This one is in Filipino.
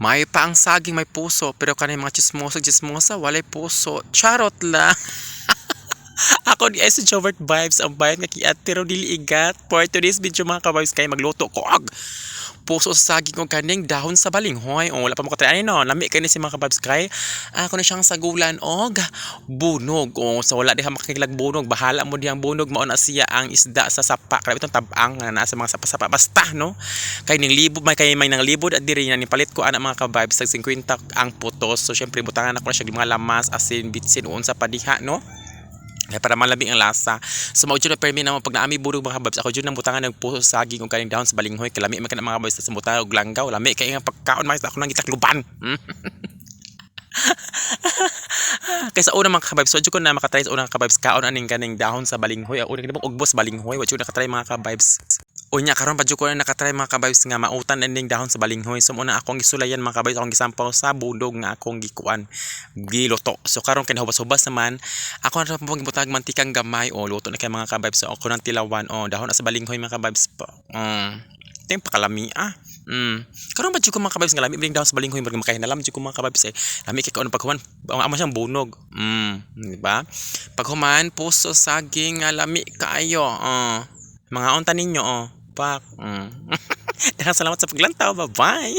May pa ang saging may puso, pero kanay mga chismosa walay puso. Charot lang. Ako di ay sa Jovert Vibes, ang bayan nga kiat pero dili igat. For today's video mga ka-vibes kay magluto ko ag puso sa saging o kaning dahon sa balinghoy. O wala pa mo katry no, lami kay ni si mga ka-vibes kay ako na siyang sagulan og bunog. O so wala diha makikilag bunog, bahala mo diyang bunog mao na siya ang isda sa sapa. Grabe itong tabang na naa sa mga sapa-sapa basta no. Kay ning libod may nang libod at diri na ni palit ko ana mga ka-vibes tag 50 ang putos. So syempre butangan ako na siya mga lamas asin bitsin unsa pa diha no. Kaya para malabing ang lasa. So mao jud na permi na pag naami burog mga kababs. Ako jud nang butangan ng puso sa saging kung kaning dahon sa balinghoy kay lami man kana mga kababs sa butang og langgaw. Lami kay nga pagkaon makita ako nang gitakluban. Kaysa una mga kababs, so jud ko na makatry sa unang kababs kaon aning kaning dahon sa balinghoy. Ang una gid ugbos balinghoy, wa jud nakatry mga kababs. Unya karon pa jud ko na nakatry mga kababs nga mautan ending dahon sa balinghoy. So muna akong gisulayan mga kababs, akong gisampaw sa budog nga akong gikuan giluto. So karon kinahubas-hubas naman ako na pang gibutag mantikang gamay o luto na kay mga kababs. So ako nang tilawan o dahon na sa balinghoy mga kababs pa. Ito yung pakalami karon ba jud ko mga kababs nga lami bring dahon sa balinghoy mag makahinalam jud ko mga kababs lami kay kaon paghuman amo siyang bunog. Di ba? Paghuman puso saging nga lami kaayo. Mga unta ninyo pak. Salamat sa paglantaw. Bye-bye.